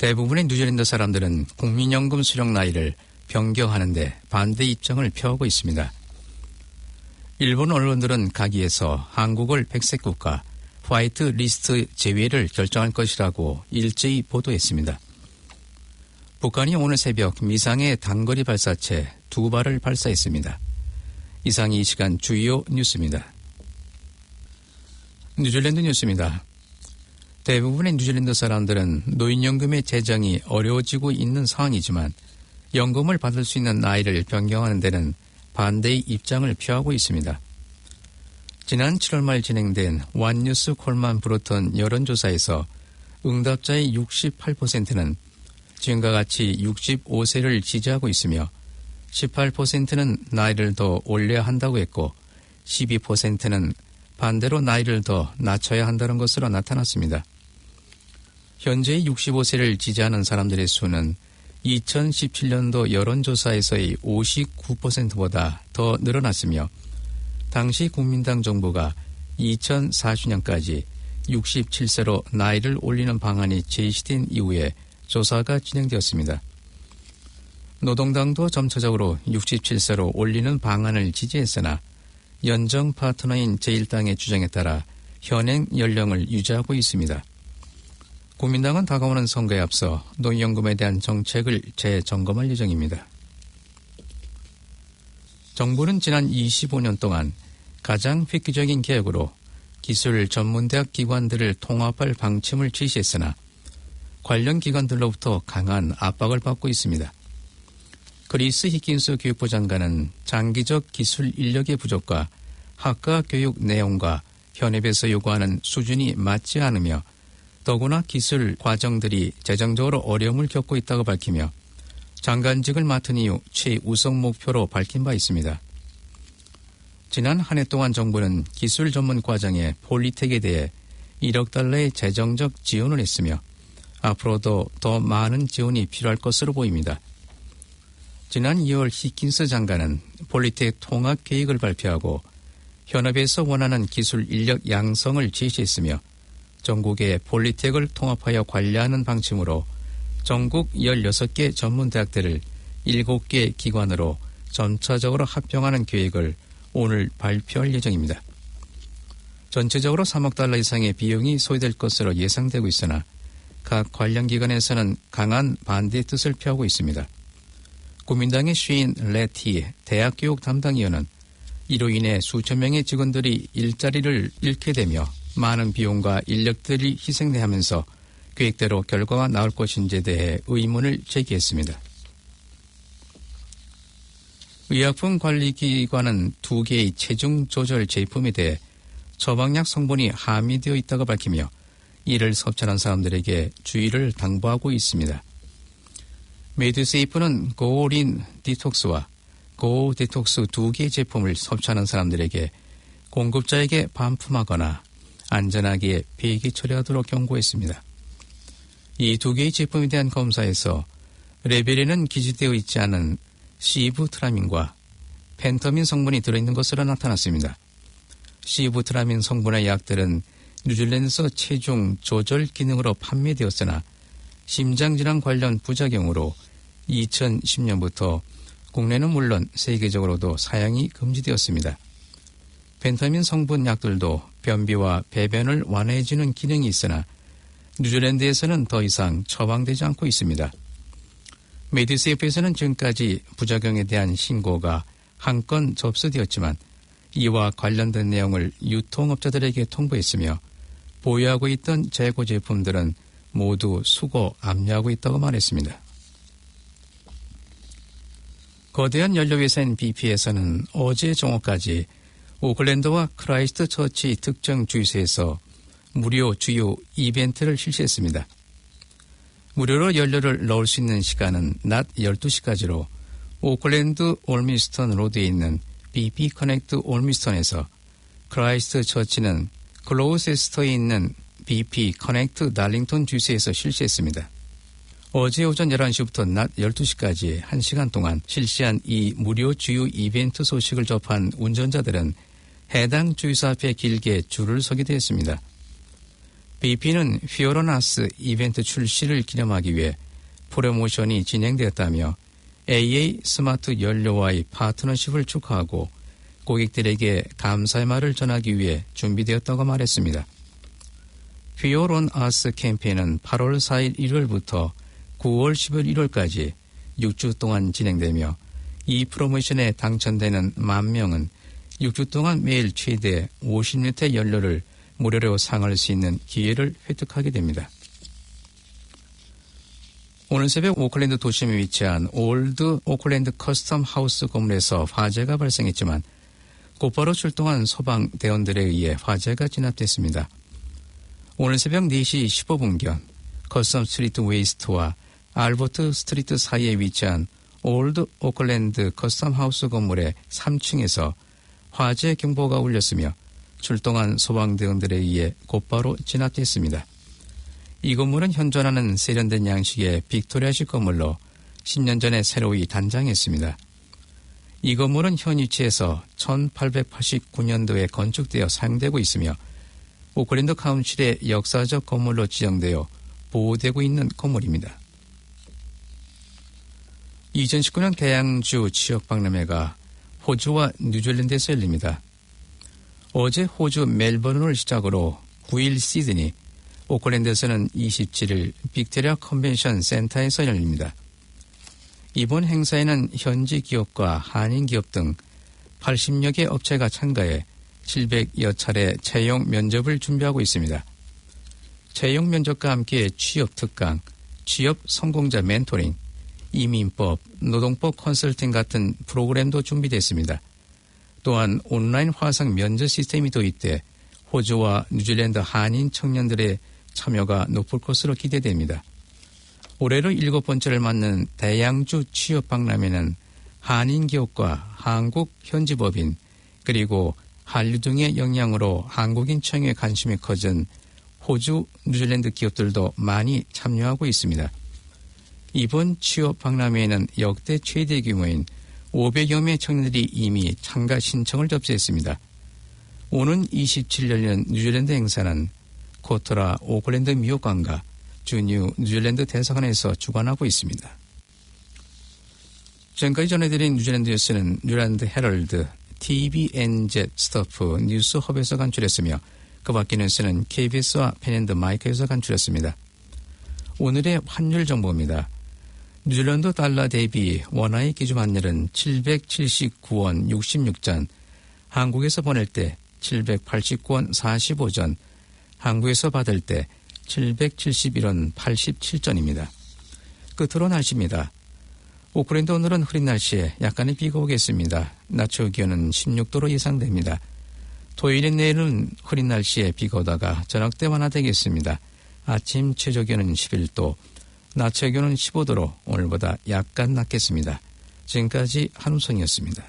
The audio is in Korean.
대부분의 뉴질랜드 사람들은 국민연금 수령 나이를 변경하는데 반대 입장을 펴고 있습니다. 일본 언론들은 가기에서 한국을 백색 국가 화이트 리스트 제외를 결정할 것이라고 일제히 보도했습니다. 북한이 오늘 새벽 미상의 단거리 발사체 2발을 발사했습니다. 이상 이 시간 주요 뉴스입니다. 뉴질랜드 뉴스입니다. 대부분의 뉴질랜드 사람들은 노인연금의 재정이 어려워지고 있는 상황이지만 연금을 받을 수 있는 나이를 변경하는 데는 반대의 입장을 표하고 있습니다. 지난 7월 말 진행된 완뉴스 콜만 브로턴 여론조사에서 응답자의 68%는 지금과 같이 65세를 지지하고 있으며 18%는 나이를 더 올려야 한다고 했고 12%는 반대로 나이를 더 낮춰야 한다는 것으로 나타났습니다. 현재 65세를 지지하는 사람들의 수는 2017년도 여론조사에서의 59%보다 더 늘어났으며 당시 국민당 정부가 2040년까지 67세로 나이를 올리는 방안이 제시된 이후에 조사가 진행되었습니다. 노동당도 점차적으로 67세로 올리는 방안을 지지했으나 연정 파트너인 제1당의 주장에 따라 현행 연령을 유지하고 있습니다. 국민당은 다가오는 선거에 앞서 노인연금에 대한 정책을 재점검할 예정입니다. 정부는 지난 25년 동안 가장 획기적인 계획으로 기술 전문대학 기관들을 통합할 방침을 지시했으나 관련 기관들로부터 강한 압박을 받고 있습니다. 그리스 히킨스 교육부 장관은 장기적 기술 인력의 부족과 학과 교육 내용과 현업에서 요구하는 수준이 맞지 않으며 더구나 기술 과정들이 재정적으로 어려움을 겪고 있다고 밝히며 장관직을 맡은 이후 최우선 목표로 밝힌 바 있습니다. 지난 한 해 동안 정부는 기술 전문 과정의 폴리텍에 대해 1억 달러의 재정적 지원을 했으며 앞으로도 더 많은 지원이 필요할 것으로 보입니다. 지난 2월 히킨스 장관은 폴리텍 통합 계획을 발표하고 현업에서 원하는 기술 인력 양성을 제시했으며 전국의 폴리텍을 통합하여 관리하는 방침으로 전국 16개 전문대학들을 7개 기관으로 점차적으로 합병하는 계획을 오늘 발표할 예정입니다. 전체적으로 3억 달러 이상의 비용이 소요될 것으로 예상되고 있으나 각 관련 기관에서는 강한 반대의 뜻을 펴고 있습니다. 국민당의 쉐인 레티 대학교육 담당위원은 이로 인해 수천 명의 직원들이 일자리를 잃게 되며 많은 비용과 인력들이 희생돼야 하면서 계획대로 결과가 나올 것인지에 대해 의문을 제기했습니다. 의약품 관리기관은 2개의 체중 조절 제품에 대해 처방약 성분이 함유되어 있다고 밝히며 이를 섭취하는 사람들에게 주의를 당부하고 있습니다. 메드세이프는 고린 디톡스와 고 디톡스 2개의 제품을 섭취하는 사람들에게 공급자에게 반품하거나 안전하게 폐기 처리하도록 경고했습니다. 이 2개의 제품에 대한 검사에서 레벨에는 기재되어 있지 않은 시부트라민과 펜터민 성분이 들어있는 것으로 나타났습니다. 시부트라민 성분의 약들은 뉴질랜드에서 체중 조절 기능으로 판매되었으나 심장질환 관련 부작용으로 2010년부터 국내는 물론 세계적으로도 사용이 금지되었습니다. 펜타민 성분 약들도 변비와 배변을 완화해주는 기능이 있으나 뉴질랜드에서는 더 이상 처방되지 않고 있습니다. 메디세이프에서는 지금까지 부작용에 대한 신고가 한 건 접수되었지만 이와 관련된 내용을 유통업자들에게 통보했으며 보유하고 있던 재고 제품들은 모두 수거 압류하고 있다고 말했습니다. 거대한 연료회사인 BP에서는 어제 정오까지 오클랜드와 크라이스트 처치 특정 주유소에서 무료 주유 이벤트를 실시했습니다. 무료로 연료를 넣을 수 있는 시간은 낮 12시까지로 오클랜드 올미스턴 로드에 있는 BP 커넥트 올미스턴에서 크라이스트 처치는 글로우세스터에 있는 BP 커넥트 달링턴 주유소에서 실시했습니다. 어제 오전 11시부터 낮 12시까지 1시간 동안 실시한 이 무료 주유 이벤트 소식을 접한 운전자들은 해당 주유소 앞에 길게 줄을 서게 되었습니다. BP는 피오로나스 이벤트 출시를 기념하기 위해 프로모션이 진행되었다며 AA 스마트 연료와의 파트너십을 축하하고 고객들에게 감사의 말을 전하기 위해 준비되었다고 말했습니다. Fuel on Us 캠페인은 8월 4일 일요일부터 9월 11일까지 6주 동안 진행되며 이 프로모션에 당첨되는 10,000명은 6주 동안 매일 최대 50리터 연료를 무료로 사용할 수 있는 기회를 획득하게 됩니다. 오늘 새벽 오클랜드 도심에 위치한 올드 오클랜드 커스텀 하우스 건물에서 화재가 발생했지만 곧바로 출동한 소방대원들에 의해 화재가 진압됐습니다. 오늘 새벽 4시 15분경 커스텀 스트리트 웨이스트와 알버트 스트리트 사이에 위치한 올드 오클랜드 커스텀 하우스 건물의 3층에서 화재 경보가 울렸으며 출동한 소방대원들에 의해 곧바로 진압됐습니다. 이 건물은 현존하는 세련된 양식의 빅토리아식 건물로 10년 전에 새로이 단장했습니다. 이 건물은 현 위치에서 1889년도에 건축되어 사용되고 있으며 오클랜드 카운실의 역사적 건물로 지정되어 보호되고 있는 건물입니다. 2019년 대양주 지역박람회가 호주와 뉴질랜드에서 열립니다. 어제 호주 멜버른을 시작으로 9일 시드니, 오클랜드에서는 27일 빅토리아 컨벤션 센터에서 열립니다. 이번 행사에는 현지 기업과 한인 기업 등 80여 개 업체가 참가해 700여 차례 채용 면접을 준비하고 있습니다. 채용 면접과 함께 취업 특강, 취업 성공자 멘토링, 이민법, 노동법 컨설팅 같은 프로그램도 준비됐습니다. 또한 온라인 화상 면접 시스템이 도입돼 호주와 뉴질랜드 한인 청년들의 참여가 높을 것으로 기대됩니다. 올해로 7번째를 맞는 대양주 취업박람회는 한인 기업과 한국 현지 법인 그리고 한류 등의 영향으로 한국인 청에 관심이 커진 호주, 뉴질랜드 기업들도 많이 참여하고 있습니다. 이번 취업박람회에는 역대 최대 규모인 500여 명 청년들이 이미 참가 신청을 접수했습니다. 오는 27년 연 뉴질랜드 행사는 코트라 오클랜드 미호관과 주뉴 뉴질랜드 대사관에서 주관하고 있습니다. 지금까지 전해드린 뉴질랜드 뉴스는 뉴질랜드 헤럴드, TVNZ 스토프 뉴스허브에서 간추렸으며 그 밖의 뉴스는 KBS와 펜앤드마이크에서 간추렸습니다. 오늘의 환율 정보입니다. 뉴질랜드 달러 대비 원화의 기준 환율은 779원 66전, 한국에서 보낼 때 789원 45전, 한국에서 받을 때 771원 87전입니다. 끝으로 날씨입니다. 오클랜드 오늘은 흐린 날씨에 약간의 비가 오겠습니다. 낮 최고 기온은 16도로 예상됩니다. 토요일인 내일은 흐린 날씨에 비가 오다가 저녁 때 완화되겠습니다. 아침 최저 기온은 11도, 낮 최고 기온은 15도로 오늘보다 약간 낮겠습니다. 지금까지 한우성이었습니다.